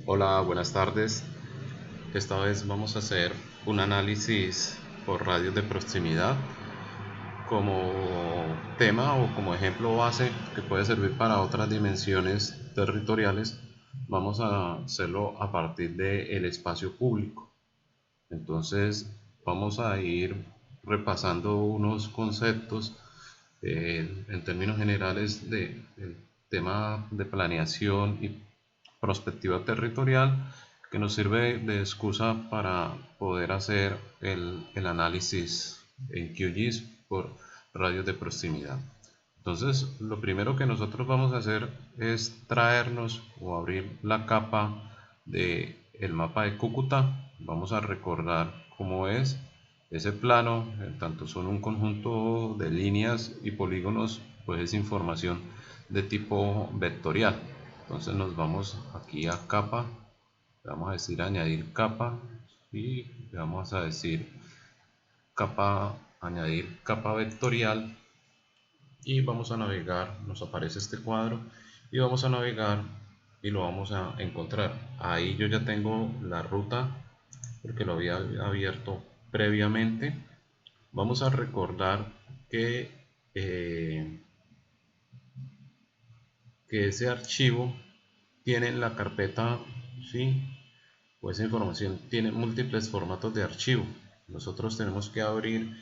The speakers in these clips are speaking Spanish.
Hola, buenas tardes. Esta vez vamos a hacer un análisis por radios de proximidad como tema o como ejemplo base que puede servir para otras dimensiones territoriales. Vamos a hacerlo a partir del espacio público. Entonces vamos a ir repasando unos conceptos en términos generales del tema de planeación y prospectiva territorial que nos sirve de excusa para poder hacer el análisis en QGIS por radios de proximidad. Entonces, lo primero que nosotros vamos a hacer es traernos o abrir la capa del mapa de Cúcuta. Vamos a recordar cómo es ese plano, en tanto son un conjunto de líneas y polígonos, pues es información de tipo vectorial. Entonces nos vamos aquí a capa, le vamos a decir añadir capa y le vamos a decir capa, añadir capa vectorial y vamos a navegar, nos aparece este cuadro y vamos a navegar y lo vamos a encontrar. Ahí yo ya tengo la ruta porque lo había abierto previamente. Vamos a recordar que, eh, que ese archivo tiene la carpeta, ¿sí? O esa información tiene múltiples formatos de archivo. Nosotros tenemos que abrir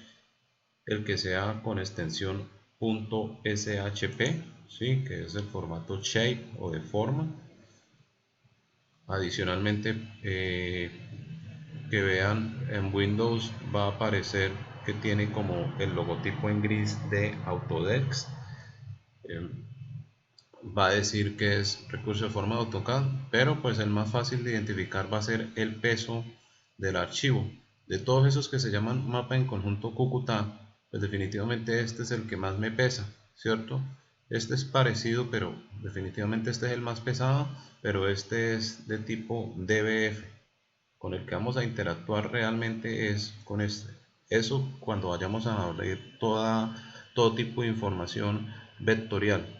el que sea con extensión .shp, ¿sí? Que es el formato shape o de forma. Adicionalmente, que vean en Windows va a aparecer que tiene como el logotipo en gris de Autodesk. Eh, Va a decir que es recurso de forma de AutoCAD, pero pues el más fácil de identificar va a ser el peso del archivo. De todos esos que se llaman mapa en conjunto Cúcuta, pues definitivamente este es el que más me pesa, ¿cierto? Este es parecido, pero definitivamente este es el más pesado, pero este es de tipo DBF. Con el que vamos a interactuar realmente es con este. Eso cuando vayamos a abrir todo tipo de información vectorial.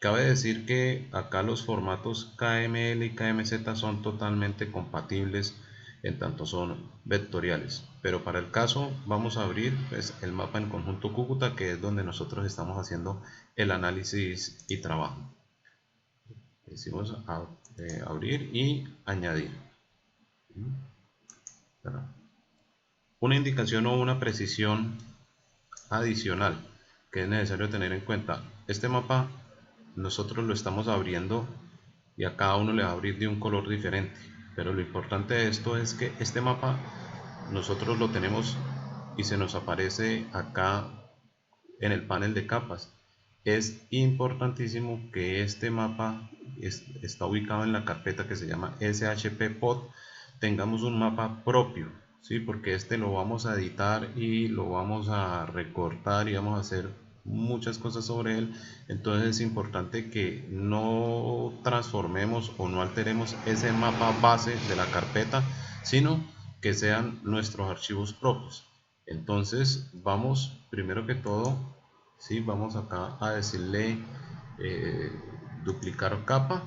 Cabe decir que acá los formatos KML y KMZ son totalmente compatibles en tanto son vectoriales. Pero para el caso vamos a abrir pues, el mapa en conjunto Cúcuta, que es donde nosotros estamos haciendo el análisis y trabajo. Decimos abrir y añadir. Una indicación o una precisión adicional que es necesario tener en cuenta. Este mapa nosotros lo estamos abriendo y a cada uno le va a abrir de un color diferente, pero lo importante de esto es que este mapa nosotros lo tenemos y se nos aparece acá en el panel de capas. Es importantísimo que este mapa está ubicado en la carpeta que se llama SHP Pod. Tengamos un mapa propio, ¿sí? Porque este lo vamos a editar y lo vamos a recortar y vamos a hacer muchas cosas sobre él. Entonces es importante que no transformemos o no alteremos ese mapa base de la carpeta, sino que sean nuestros archivos propios. Entonces vamos primero que todo, ¿sí? Vamos acá a decirle eh, duplicar capa,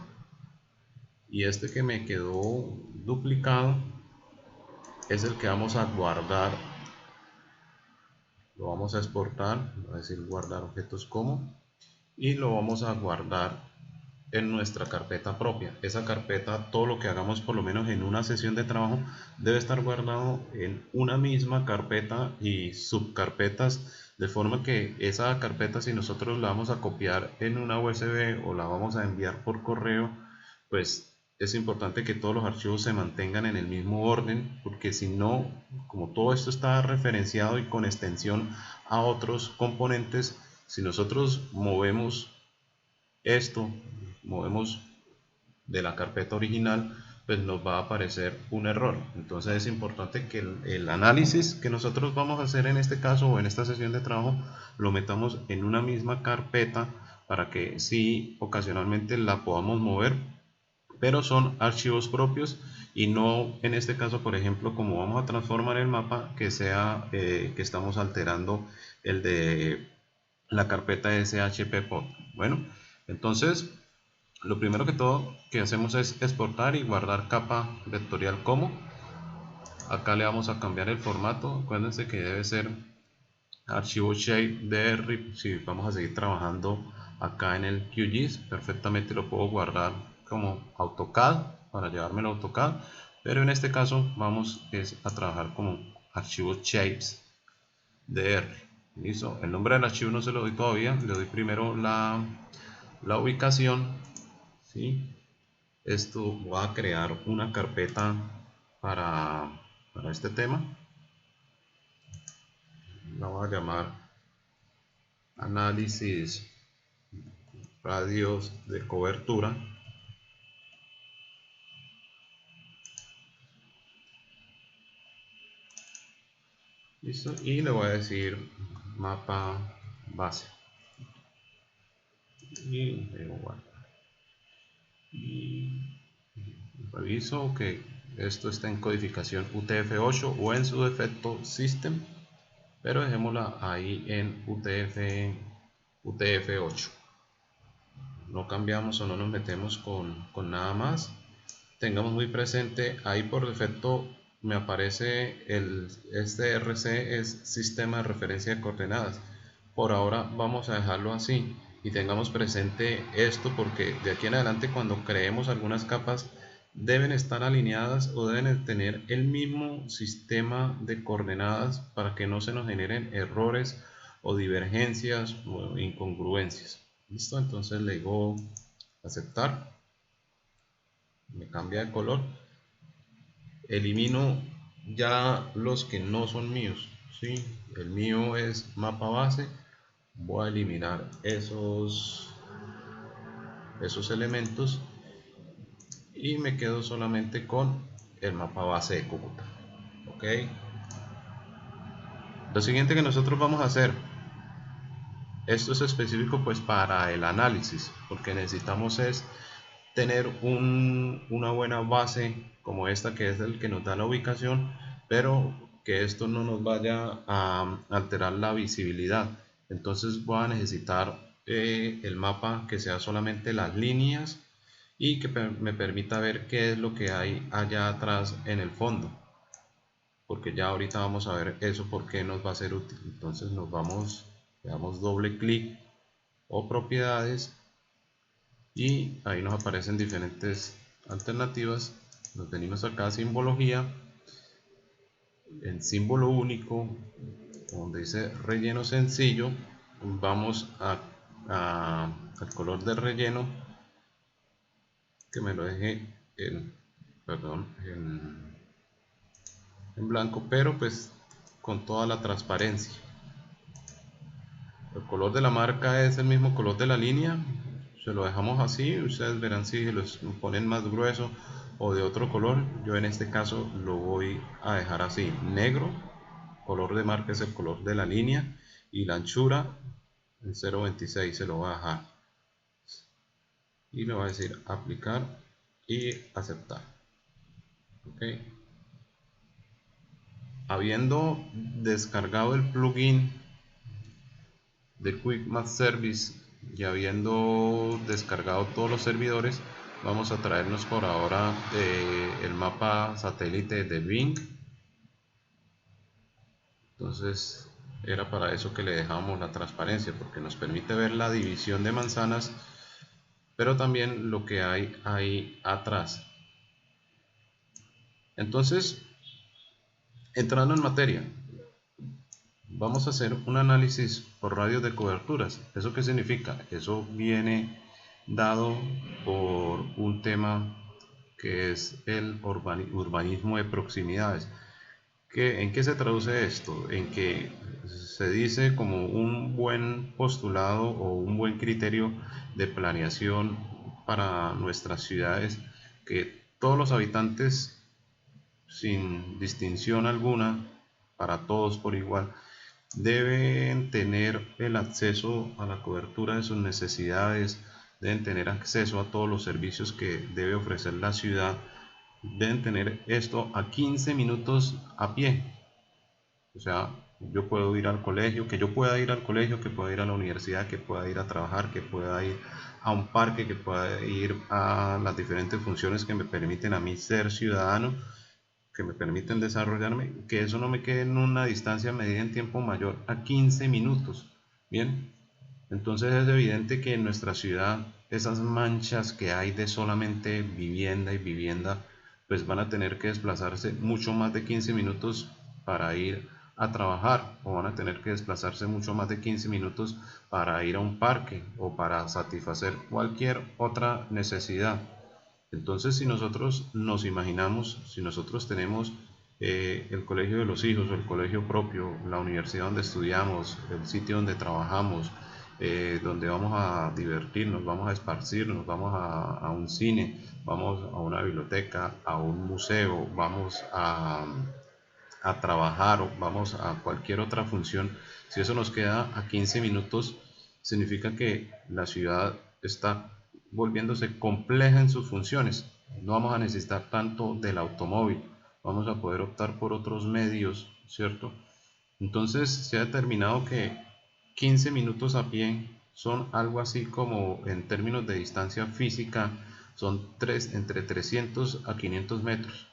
y este que me quedó duplicado es el que vamos a guardar. Lo vamos a exportar, a decir guardar objetos como, y lo vamos a guardar en nuestra carpeta propia. Esa carpeta, todo lo que hagamos por lo menos en una sesión de trabajo debe estar guardado en una misma carpeta y subcarpetas, de forma que esa carpeta, si nosotros la vamos a copiar en una USB o la vamos a enviar por correo, pues es importante que todos los archivos se mantengan en el mismo orden, porque si no, como todo esto está referenciado y con extensión a otros componentes, si nosotros esto, movemos de la carpeta original, pues nos va a aparecer un error. Entonces es importante que el análisis que nosotros vamos a hacer en este caso o en esta sesión de trabajo lo metamos en una misma carpeta para que sí ocasionalmente la podamos mover, pero son archivos propios y no en este caso, por ejemplo, como vamos a transformar el mapa, que sea que estamos alterando el de la carpeta SHP Pod. Bueno, entonces Lo primero que todo que hacemos es exportar y guardar capa vectorial como. Acá le vamos a cambiar el formato. Acuérdense que debe ser archivo shape DR. Si vamos a seguir trabajando acá en el QGIS, perfectamente lo puedo guardar como AutoCAD para llevármelo a AutoCAD, pero en este caso vamos a trabajar como archivo shapes DR. Listo, el nombre del archivo no se lo doy todavía, le doy primero la ubicación. ¿Sí? Esto voy a crear una carpeta para este tema. La voy a llamar análisis radios de cobertura. Listo, y le voy a decir mapa base y reviso que esto está en codificación UTF-8 o en su defecto System, pero dejémosla ahí en UTF-8. No cambiamos o no nos metemos con nada más. Tengamos muy presente, ahí por defecto me aparece este RC es sistema de referencia de coordenadas. Por ahora vamos a dejarlo así y tengamos presente esto, porque de aquí en adelante cuando creemos algunas capas deben estar alineadas o deben tener el mismo sistema de coordenadas para que no se nos generen errores o divergencias o incongruencias. Listo, entonces le digo aceptar, me cambia de color, elimino ya los que no son míos. ¿Sí? El mío es mapa base, voy a eliminar esos elementos y me quedo solamente con el mapa base de Cúcuta. ¿Ok? Lo siguiente que nosotros vamos a hacer, esto es específico pues para el análisis, porque necesitamos es tener una buena base como esta, que es el que nos da la ubicación, pero que esto no nos vaya a alterar la visibilidad. Entonces voy a necesitar el mapa que sea solamente las líneas y que me permita ver qué es lo que hay allá atrás en el fondo, porque ya ahorita vamos a ver eso, por qué nos va a ser útil. Entonces nos vamos, le damos doble clic o propiedades y ahí nos aparecen diferentes alternativas. Nos venimos acá a simbología, en símbolo único donde dice relleno sencillo, vamos al color del relleno, que me lo deje en blanco, pero pues con toda la transparencia. El color de la marca es el mismo color de la línea, se lo dejamos así. Ustedes verán si los ponen más grueso o de otro color. Yo en este caso lo voy a dejar así, negro. Color de marca es el color de la línea y la anchura en 0.26 se lo voy a dejar y le voy a decir aplicar y aceptar. Ok, habiendo descargado el plugin de Quick Math Service y habiendo descargado todos los servidores, vamos a traernos por ahora el mapa satélite de Bing. Entonces era para eso que le dejamos la transparencia, porque nos permite ver la división de manzanas, pero también lo que hay ahí atrás. Entonces, entrando en materia, vamos a hacer un análisis por radios de coberturas. ¿Eso qué significa? Eso viene dado por un tema que es el urbanismo de proximidades. ¿En qué se traduce esto? En que se dice como un buen postulado o un buen criterio de planeación para nuestras ciudades, que todos los habitantes, sin distinción alguna, para todos por igual, deben tener el acceso a la cobertura de sus necesidades, deben tener acceso a todos los servicios que debe ofrecer la ciudad, deben tener esto a 15 minutos a pie. O sea, yo puedo ir al colegio, que yo pueda ir al colegio, que pueda ir a la universidad, que pueda ir a trabajar, que pueda ir a un parque, que pueda ir a las diferentes funciones que me permiten a mí ser ciudadano, que me permiten desarrollarme, que eso no me quede en una distancia medida en tiempo mayor a 15 minutos. Bien, entonces es evidente que en nuestra ciudad esas manchas que hay de solamente vivienda y vivienda, pues van a tener que desplazarse mucho más de 15 minutos para ir a trabajar, o van a tener que desplazarse mucho más de 15 minutos para ir a un parque o para satisfacer cualquier otra necesidad. Entonces, si nosotros nos imaginamos, si nosotros tenemos el colegio de los hijos, el colegio propio, la universidad donde estudiamos, el sitio donde trabajamos, donde vamos a divertirnos, vamos a esparcirnos, vamos a un cine, vamos a una biblioteca, a un museo, vamos a trabajar o vamos a cualquier otra función, si eso nos queda a 15 minutos, significa que la ciudad está volviéndose compleja en sus funciones. No vamos a necesitar tanto del automóvil, vamos a poder optar por otros medios, ¿cierto? Entonces se ha determinado que 15 minutos a pie son algo así como, en términos de distancia física, son entre 300 a 500 metros.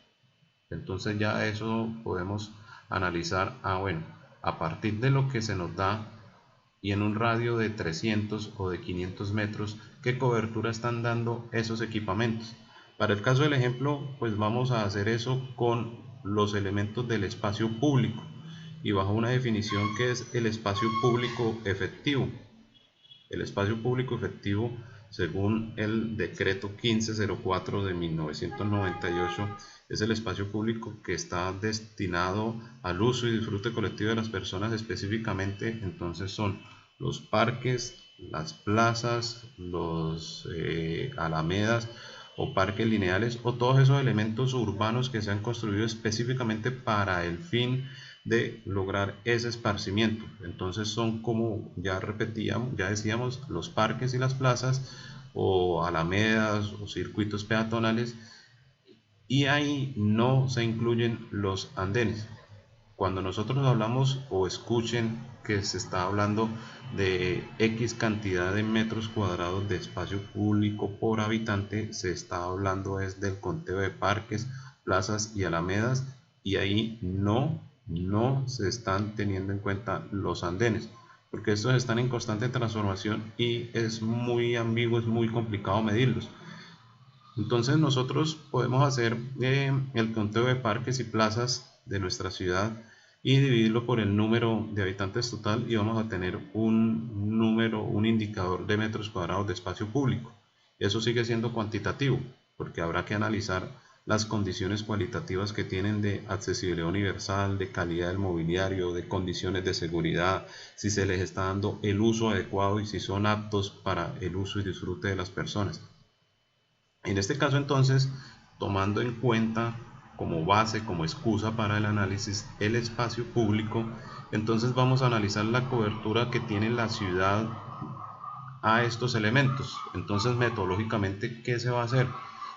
Entonces ya eso podemos analizar, bueno, a partir de lo que se nos da y en un radio de 300 o de 500 metros, qué cobertura están dando esos equipamientos. Para el caso del ejemplo, pues vamos a hacer eso con los elementos del espacio público y bajo una definición que es el espacio público efectivo. El espacio público efectivo, según el decreto 1504 de 1998, es el espacio público que está destinado al uso y disfrute colectivo de las personas específicamente. Entonces son los parques, las plazas, los alamedas o parques lineales o todos esos elementos urbanos que se han construido específicamente para el fin de lograr ese esparcimiento. Entonces son, como ya repetíamos, ya decíamos, los parques y las plazas o alamedas o circuitos peatonales, y ahí no se incluyen los andenes. Cuando nosotros hablamos o escuchen que se está hablando de X cantidad de metros cuadrados de espacio público por habitante, se está hablando es del conteo de parques, plazas y alamedas, y ahí no se están teniendo en cuenta los andenes, porque estos están en constante transformación y es muy ambiguo, es muy complicado medirlos. Entonces nosotros podemos hacer el conteo de parques y plazas de nuestra ciudad y dividirlo por el número de habitantes total, y vamos a tener un número, un indicador de metros cuadrados de espacio público. Eso sigue siendo cuantitativo porque habrá que analizar las condiciones cualitativas que tienen de accesibilidad universal, de calidad del mobiliario, de condiciones de seguridad, si se les está dando el uso adecuado y si son aptos para el uso y disfrute de las personas. En este caso entonces, tomando en cuenta como base, como excusa para el análisis, el espacio público, entonces vamos a analizar la cobertura que tiene la ciudad a estos elementos. Entonces metodológicamente, ¿qué se va a hacer?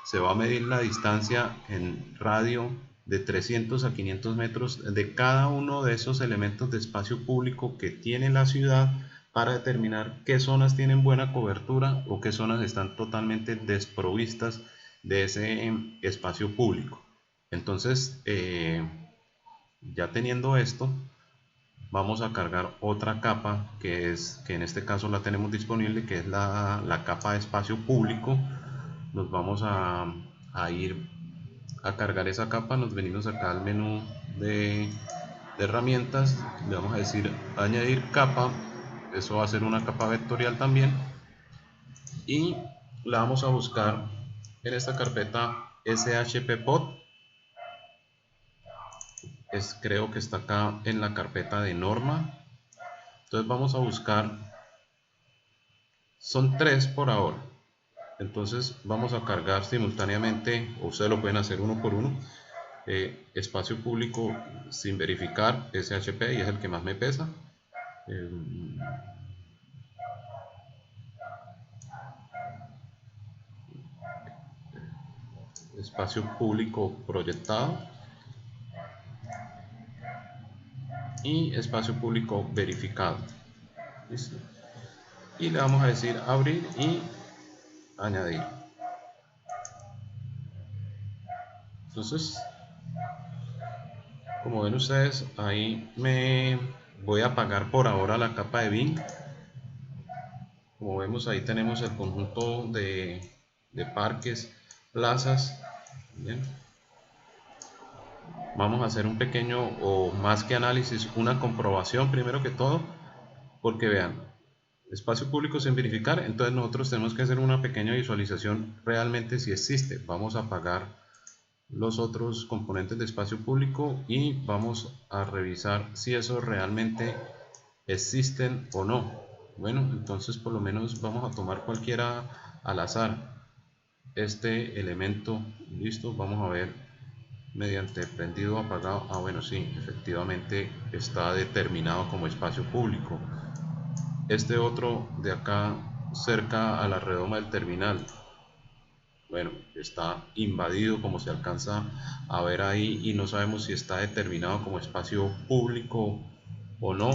Se va a medir la distancia en radio de 300 a 500 metros de cada uno de esos elementos de espacio público que tiene la ciudad, para determinar qué zonas tienen buena cobertura o qué zonas están totalmente desprovistas de ese espacio público. Entonces, ya teniendo esto, vamos a cargar otra capa que en este caso la tenemos disponible, que es la capa de espacio público. Nos vamos a ir a cargar esa capa. Nos venimos acá al menú de herramientas, le vamos a decir añadir capa. Eso va a ser una capa vectorial también, y la vamos a buscar en esta carpeta shppot. Creo que está acá en la carpeta de norma. Entonces vamos a buscar, son tres por ahora, entonces vamos a cargar simultáneamente, o ustedes lo pueden hacer uno por uno. Espacio público sin verificar, SHP, y es el que más me pesa. eh, Espacio público proyectado, y espacio público verificado. ¿Listo? Y le vamos a decir abrir y añadir. Entonces, como ven ustedes, ahí me voy a apagar por ahora la capa de Bing. Como vemos, ahí tenemos el conjunto de parques, plazas. Bien. Vamos a hacer un pequeño, o más que análisis, una comprobación primero que todo, porque vean, espacio público sin verificar, entonces nosotros tenemos que hacer una pequeña visualización realmente si existe. Vamos a apagar los otros componentes de espacio público y vamos a revisar si esos realmente existen o no. Bueno, entonces por lo menos vamos a tomar cualquiera al azar. Este elemento, listo, vamos a ver mediante prendido o apagado. Ah, bueno, sí, efectivamente está determinado como espacio público. Este otro de acá, cerca a la redoma del terminal, bueno, está invadido, como se alcanza a ver ahí, y no sabemos si está determinado como espacio público o no,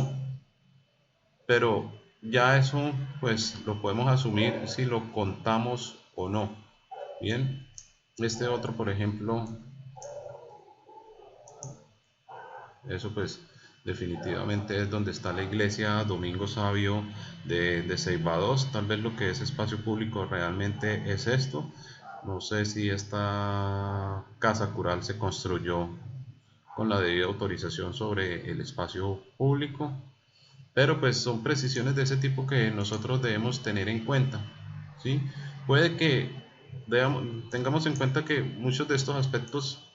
pero ya eso pues lo podemos asumir si lo contamos o no. Bien, este otro, por ejemplo, eso pues definitivamente es donde está la iglesia Domingo Sabio de Ceiba 2. Tal vez lo que es espacio público realmente es esto. No sé si esta casa cural se construyó con la debida autorización sobre el espacio público, pero pues son precisiones de ese tipo que nosotros debemos tener en cuenta, ¿sí? Puede que tengamos en cuenta que muchos de estos aspectos,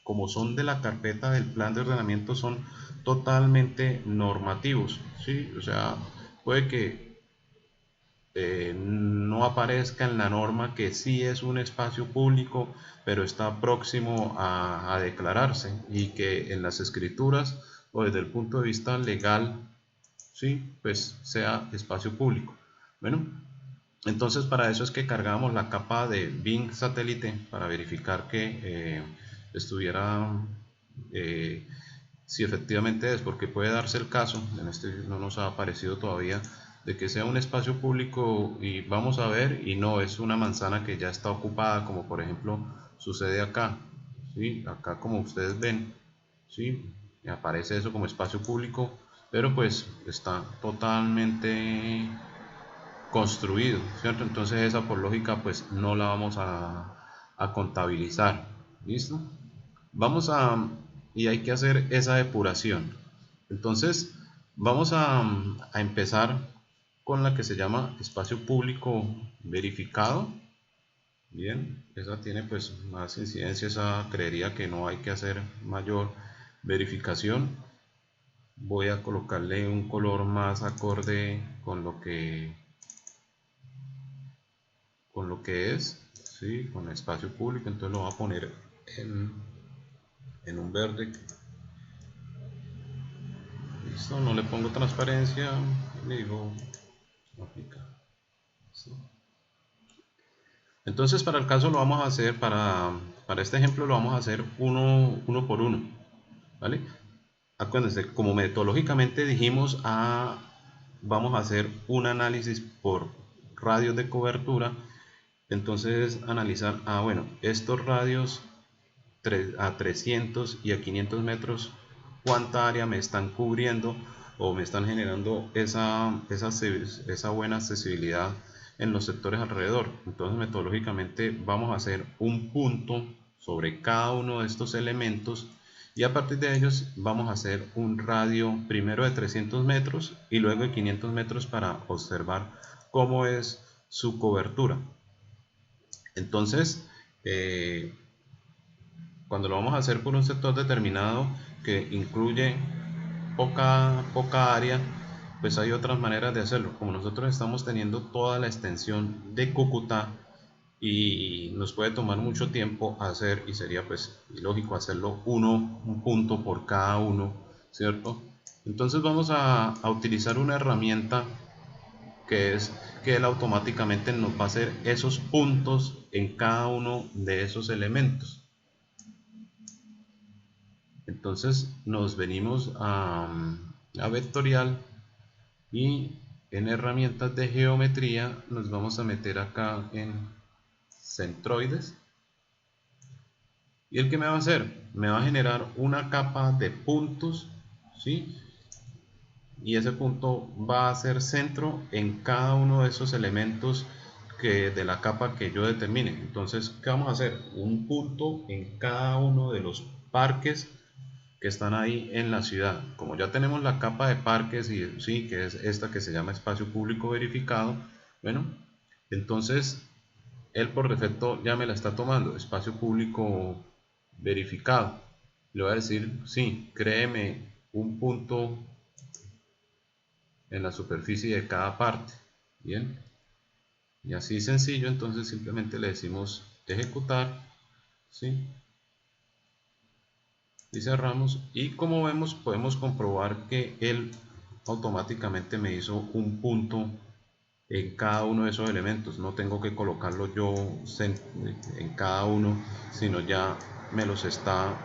como son de la carpeta del plan de ordenamiento, son totalmente normativos, ¿sí? O sea, puede que no aparezca en la norma que sí es un espacio público, pero está próximo a declararse, y que en las escrituras o desde el punto de vista legal, sí, pues sea espacio público. Bueno, entonces para eso es que cargamos la capa de Bing satélite para verificar que estuviera, eh, si efectivamente es, porque puede darse el caso, en este no nos ha aparecido todavía, de que sea un espacio público y vamos a ver y no, es una manzana que ya está ocupada, como por ejemplo sucede acá, ¿sí? Acá como ustedes ven, ¿sí? Aparece eso como espacio público, pero pues está totalmente construido, ¿cierto? Entonces esa por lógica pues no la vamos a contabilizar, ¿listo? Vamos a, y hay que hacer esa depuración. Entonces vamos a empezar con la que se llama espacio público verificado. Bien, esa tiene pues más incidencia, esa creería que no hay que hacer mayor verificación. Voy a colocarle un color más acorde con lo que es, ¿sí? Con espacio público, entonces lo voy a poner en, en un verde. Listo, no le pongo transparencia, le digo aplicar. Entonces para el caso lo vamos a hacer, para este ejemplo lo vamos a hacer uno por uno, ¿vale? Acuérdense, como metodológicamente dijimos, vamos a hacer un análisis por radios de cobertura. Entonces analizar, bueno, estos radios a 300 y a 500 metros, cuánta área me están cubriendo o me están generando esa buena accesibilidad en los sectores alrededor. Entonces metodológicamente vamos a hacer un punto sobre cada uno de estos elementos, y a partir de ellos vamos a hacer un radio primero de 300 metros y luego de 500 metros para observar cómo es su cobertura. Entonces, cuando lo vamos a hacer por un sector determinado que incluye poca área, pues hay otras maneras de hacerlo. Como nosotros estamos teniendo toda la extensión de Cúcuta y nos puede tomar mucho tiempo hacer, y sería pues ilógico hacerlo un punto por cada uno, ¿cierto? Entonces vamos a utilizar una herramienta que es que él automáticamente nos va a hacer esos puntos en cada uno de esos elementos. Entonces nos venimos a vectorial y en herramientas de geometría nos vamos a meter acá en centroides. ¿Y el que me va a hacer? Me va a generar una capa de puntos, ¿sí? Y ese punto va a ser centro en cada uno de esos elementos de la capa que yo determine. Entonces, ¿qué vamos a hacer? Un punto en cada uno de los parques que están ahí en la ciudad. Como ya tenemos la capa de parques, y sí, que es esta que se llama espacio público verificado, bueno, entonces él por defecto ya me la está tomando, espacio público verificado. Le voy a decir, sí, créeme un punto en la superficie de cada parte. Bien, y así sencillo. Entonces simplemente le decimos ejecutar, ¿sí? Y cerramos, y como vemos podemos comprobar que él automáticamente me hizo un punto en cada uno de esos elementos. No tengo que colocarlo yo en cada uno, sino ya me los está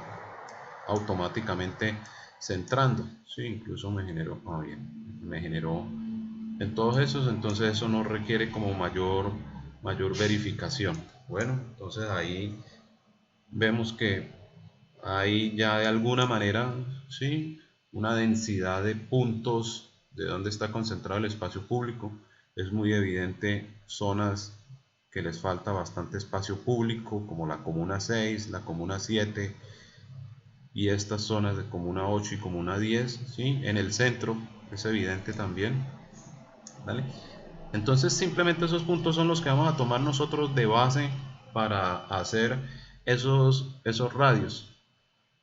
automáticamente centrando, ¿sí? Incluso me generó, bien, me generó en todos esos. Entonces eso no requiere como mayor verificación. Bueno, entonces ahí vemos que hay ya de alguna manera, ¿sí?, una densidad de puntos de donde está concentrado el espacio público. Es muy evidente zonas que les falta bastante espacio público, como la comuna 6, la comuna 7 y estas zonas de comuna 8 y comuna 10, ¿sí? En el centro es evidente también, ¿vale? Entonces simplemente esos puntos son los que vamos a tomar nosotros de base para hacer esos radios.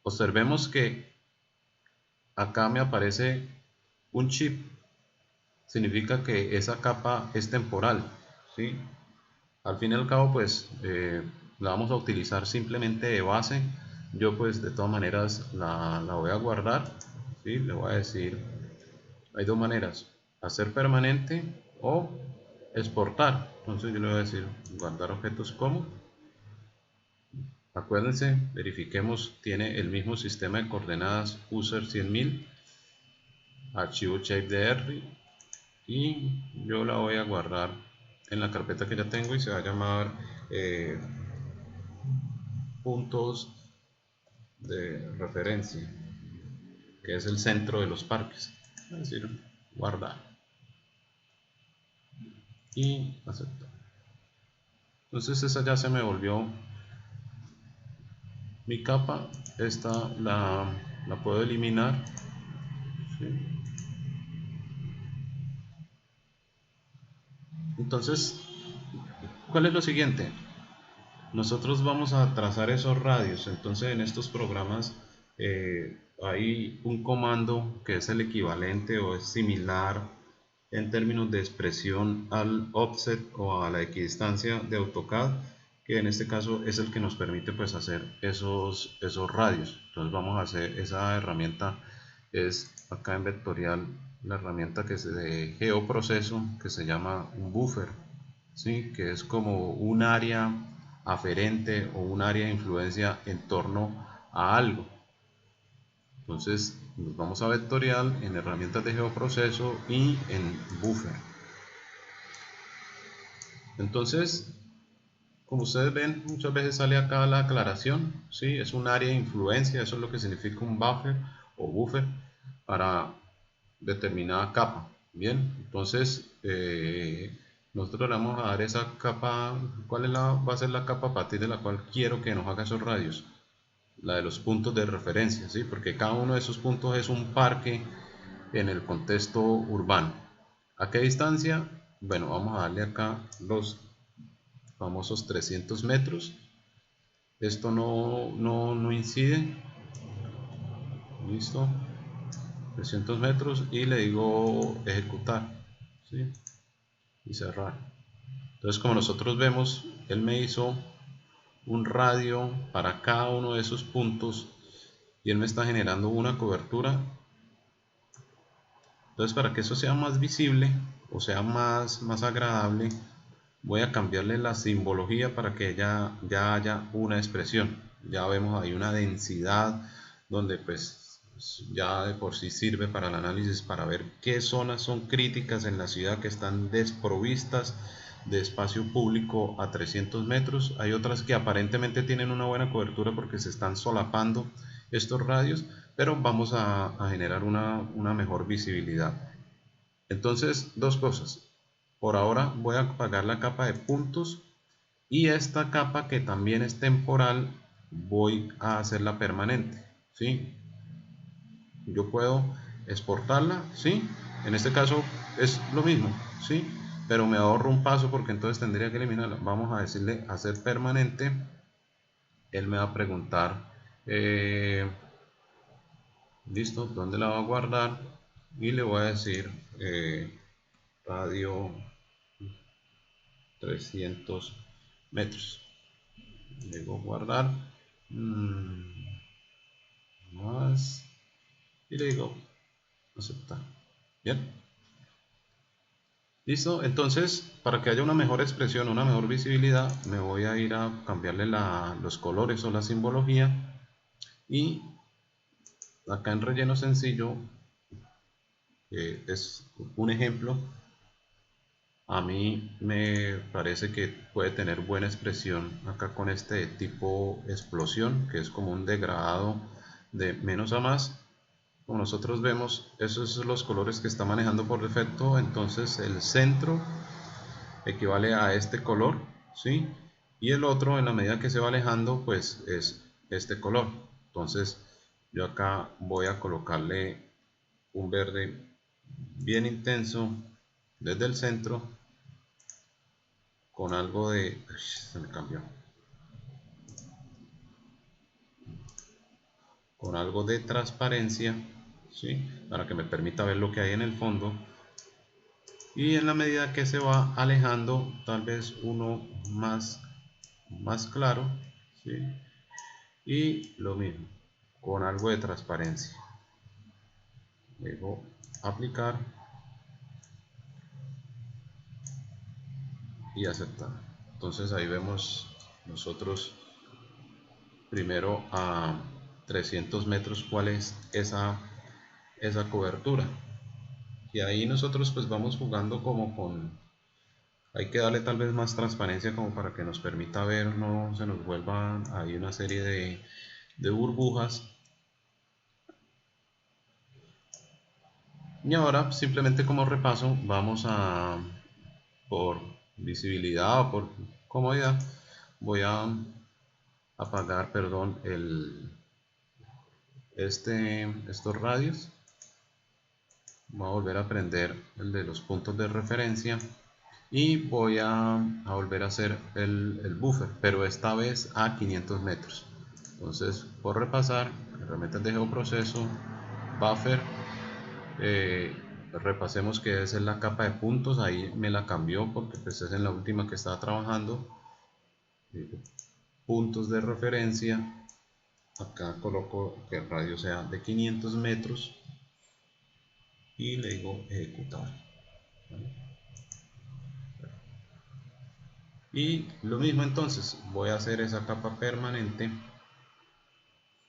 Observemos que acá me aparece un chip, significa que esa capa es temporal, ¿sí? Al fin y al cabo pues la vamos a utilizar simplemente de base. Yo pues de todas maneras la voy a guardar, ¿sí? Le voy a decir, hay dos maneras: hacer permanente o exportar. Entonces yo le voy a decir guardar objetos como, acuérdense, verifiquemos, tiene el mismo sistema de coordenadas user 100.000, archivo shape.dr, y yo la voy a guardar en la carpeta que ya tengo y se va a llamar eh, puntos de referencia, que es el centro de los parques. Es decir, guardar y aceptar. Entonces esa ya se me volvió mi capa. Esta la puedo eliminar, ¿sí? Entonces, ¿cuál es lo siguiente? Nosotros vamos a trazar esos radios. Entonces en estos programas hay un comando que es el equivalente o es similar en términos de expresión al offset o a la equidistancia de AutoCAD, que en este caso es el que nos permite pues hacer esos radios. Entonces vamos a hacer esa herramienta, es acá en vectorial la herramienta que es de geoproceso, que se llama un buffer, ¿sí? Que es como un área aferente o un área de influencia en torno a algo. Entonces nos vamos a vectorial en herramientas de geoproceso y en buffer. Entonces, como ustedes ven, muchas veces sale acá la aclaración, ¿sí? Es un área de influencia, eso es lo que significa un buffer o buffer para determinada capa. Bien, entonces nosotros le vamos a dar esa capa. ¿Cuál va a ser la capa a partir de la cual quiero que nos haga esos radios? La de los puntos de referencia, ¿sí? Porque cada uno de esos puntos es un parque en el contexto urbano. ¿A qué distancia? Bueno, vamos a darle acá los famosos 300 metros. Esto no incide. Listo. 300 metros y le digo ejecutar, ¿sí? Y cerrar. Entonces, como nosotros vemos, él me hizo un radio para cada uno de esos puntos y él me está generando una cobertura. Entonces, para que eso sea más visible o sea más agradable, voy a cambiarle la simbología para que ya haya una expresión. Ya vemos ahí una densidad donde pues ya de por sí sirve para el análisis, para ver qué zonas son críticas en la ciudad que están desprovistas de espacio público a 300 metros. Hay otras que aparentemente tienen una buena cobertura porque se están solapando estos radios, pero vamos a generar una mejor visibilidad. Entonces, dos cosas. Por ahora voy a apagar la capa de puntos y esta capa, que también es temporal, voy a hacerla permanente, ¿sí? Yo puedo exportarla, ¿sí? En este caso es lo mismo, ¿sí? Pero me ahorro un paso porque entonces tendría que eliminarla. Vamos a decirle hacer permanente. Él me va a preguntar, listo, ¿dónde la va a guardar? Y le voy a decir radio 300 metros. Le digo guardar, más, y le digo aceptar. Bien, listo. Entonces, para que haya una mejor expresión, una mejor visibilidad, me voy a ir a cambiarle los colores o la simbología. Y acá en relleno sencillo, es un ejemplo. A mí me parece que puede tener buena expresión acá con este tipo explosión, que es como un degradado de menos a más. Como nosotros vemos, esos son los colores que está manejando por defecto. Entonces el centro equivale a este color, ¿sí? Y el otro, en la medida que se va alejando, pues es este color. Entonces yo acá voy a colocarle un verde bien intenso desde el centro, con algo de... se me cambió. Con algo de transparencia, ¿sí? Para que me permita ver lo que hay en el fondo. Y en la medida que se va alejando, tal vez uno más claro, ¿sí? Y lo mismo, con algo de transparencia. Luego aplicar y aceptar. Entonces ahí vemos nosotros primero a 300 metros cuál es esa cobertura. Y ahí nosotros pues vamos jugando como con... Hay que darle tal vez más transparencia como para que nos permita ver, no se nos vuelva ahí una serie de burbujas. Y ahora simplemente como repaso vamos a, por visibilidad o por comodidad, voy a apagar, perdón, estos radios. Voy a volver a prender el de los puntos de referencia y voy a volver a hacer el buffer, pero esta vez a 500 metros. Entonces, por repasar, herramientas de geoproceso, buffer, repasemos que esa es la capa de puntos. Ahí me la cambió porque pues es en la última que estaba trabajando. Puntos de referencia, acá coloco que el radio sea de 500 metros y le digo ejecutar, ¿vale? Y lo mismo, entonces voy a hacer esa capa permanente,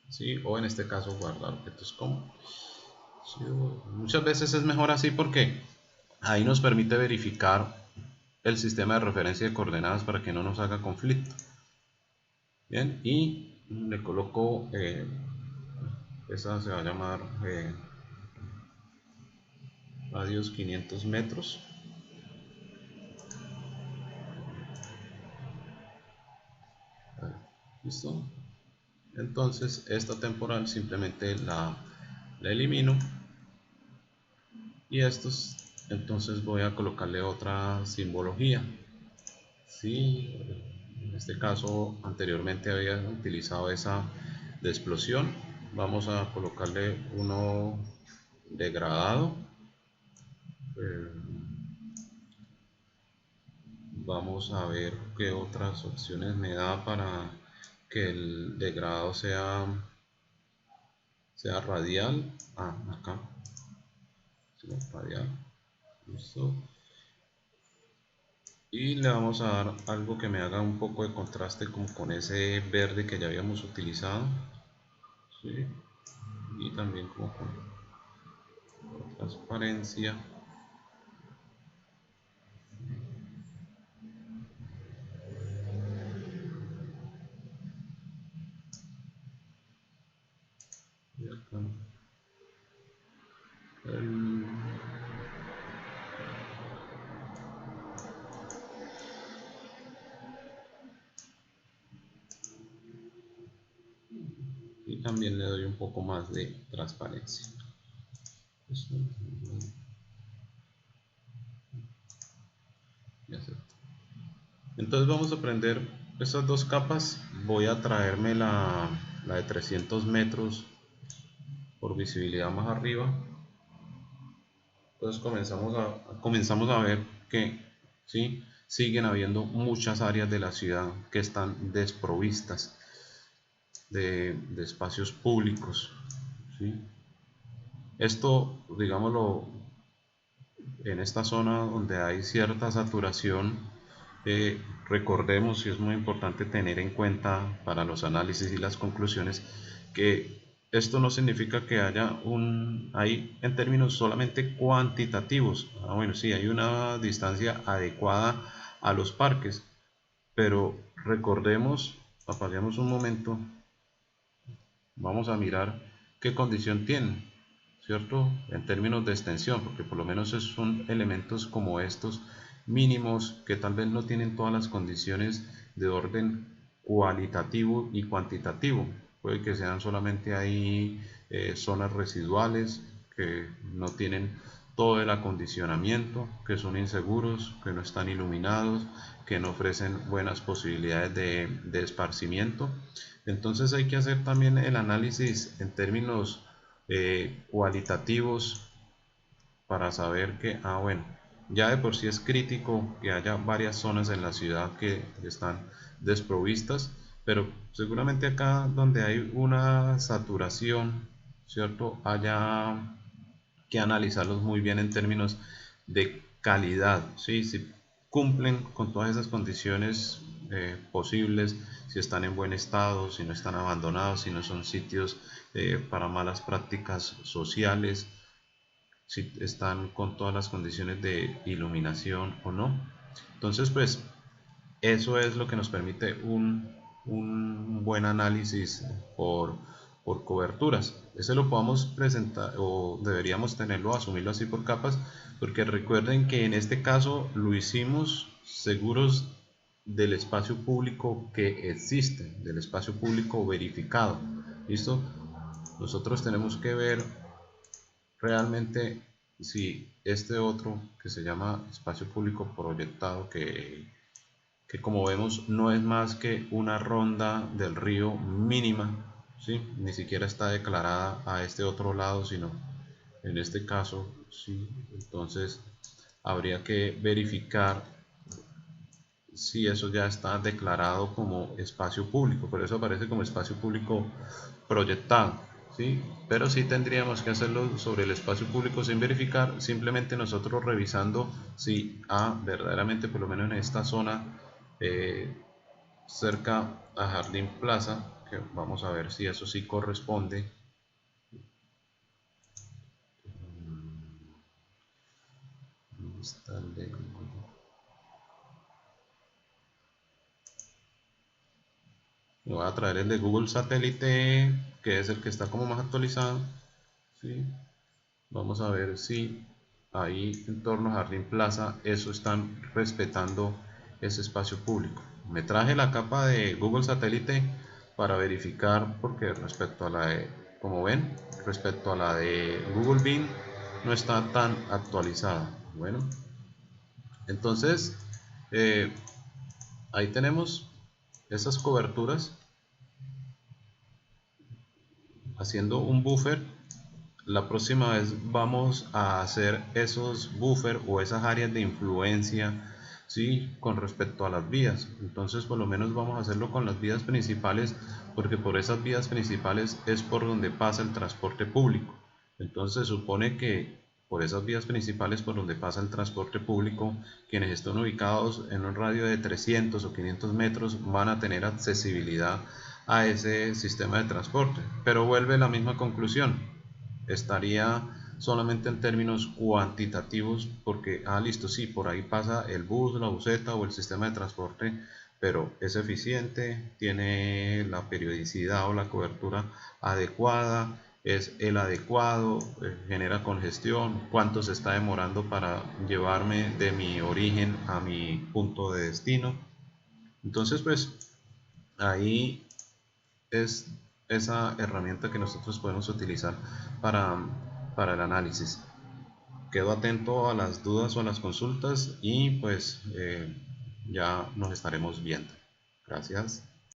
¿sí? O en este caso guardar objetos como, ¿sí? Muchas veces es mejor así porque ahí nos permite verificar el sistema de referencia de coordenadas para que no nos haga conflicto. Bien, y le coloco, esa se va a llamar radios 500 metros. ¿Listo? Entonces esta temporal simplemente la elimino, y estos entonces voy a colocarle otra simbología. Sí, en este caso anteriormente había utilizado esa de explosión, vamos a colocarle uno degradado. Eh, Vamos a ver qué otras opciones me da para que el degradado sea radial. Acá, sí, radial, listo. Y le vamos a dar algo que me haga un poco de contraste como con ese verde que ya habíamos utilizado, ¿sí? y también como con transparencia. Y acá el- y también le doy un poco más de transparencia. Eso, ya está. Entonces vamos a prender estas dos capas. Voy a traerme la de 300 metros por visibilidad más arriba. Entonces comenzamos a ver que ¿sí? Siguen habiendo muchas áreas de la ciudad que están desprovistas de espacios públicos. ¿Sí? Esto, digámoslo, en esta zona donde hay cierta saturación, recordemos, y es muy importante tener en cuenta para los análisis y las conclusiones, que esto no significa que hay en términos solamente cuantitativos. Bueno, sí, hay una distancia adecuada a los parques, pero recordemos, apaguemos un momento, vamos a mirar qué condición tienen, ¿cierto? En términos de extensión, porque por lo menos son elementos como estos mínimos que tal vez no tienen todas las condiciones de orden cualitativo y cuantitativo. Puede que sean solamente ahí zonas residuales que no tienen todo el acondicionamiento, que son inseguros, que no están iluminados, que no ofrecen buenas posibilidades de esparcimiento. Entonces hay que hacer también el análisis en términos cualitativos para saber que, bueno, ya de por sí es crítico que haya varias zonas en la ciudad que están desprovistas, pero seguramente acá donde hay una saturación, ¿cierto? Haya que analizarlos muy bien en términos de calidad, ¿sí? Si cumplen con todas esas condiciones posibles, si están en buen estado, si no están abandonados, si no son sitios para malas prácticas sociales, si están con todas las condiciones de iluminación o no. Entonces, pues eso es lo que nos permite un buen análisis por coberturas. Ese lo podamos presentar o deberíamos tenerlo, asumirlo así por capas, porque recuerden que en este caso lo hicimos seguros del espacio público que existe, del espacio público verificado. ¿Listo? Nosotros tenemos que ver realmente si este otro que se llama espacio público proyectado, que como vemos no es más que una ronda del río mínima, ¿sí? Ni siquiera está declarada a este otro lado, sino en este caso, sí. Entonces habría que verificar si eso ya está declarado como espacio público, por eso aparece como espacio público proyectado, ¿sí? Pero sí tendríamos que hacerlo sobre el espacio público sin verificar, simplemente nosotros revisando si verdaderamente, por lo menos en esta zona eh, cerca a Jardín Plaza, que vamos a ver si eso sí corresponde. Está el de Me voy a traer el de Google Satélite, que es el que está como más actualizado, ¿sí? Vamos a ver si ahí en torno a Jardín Plaza eso están respetando ese espacio público. Me traje la capa de Google Satélite para verificar, porque respecto a la de, como ven, respecto a la de Google Beam no está tan actualizada. Bueno, entonces eh, ahí tenemos esas coberturas haciendo un buffer. La próxima vez vamos a hacer esos buffer o esas áreas de influencia, ¿sí? Con respecto a las vías. Entonces por lo menos vamos a hacerlo con las vías principales, porque por esas vías principales es por donde pasa el transporte público. Entonces se supone que por esas vías principales por donde pasa el transporte público, quienes estén ubicados en un radio de 300 o 500 metros van a tener accesibilidad a ese sistema de transporte. Pero vuelve la misma conclusión, estaría solamente en términos cuantitativos porque, listo, sí, por ahí pasa el bus, la buseta o el sistema de transporte, pero es eficiente, tiene la periodicidad o la cobertura adecuada, es el adecuado, genera congestión, cuánto se está demorando para llevarme de mi origen a mi punto de destino. Entonces, pues ahí es esa herramienta que nosotros podemos utilizar para, para el análisis. Quedo atento a las dudas o a las consultas y pues ya nos estaremos viendo. Gracias.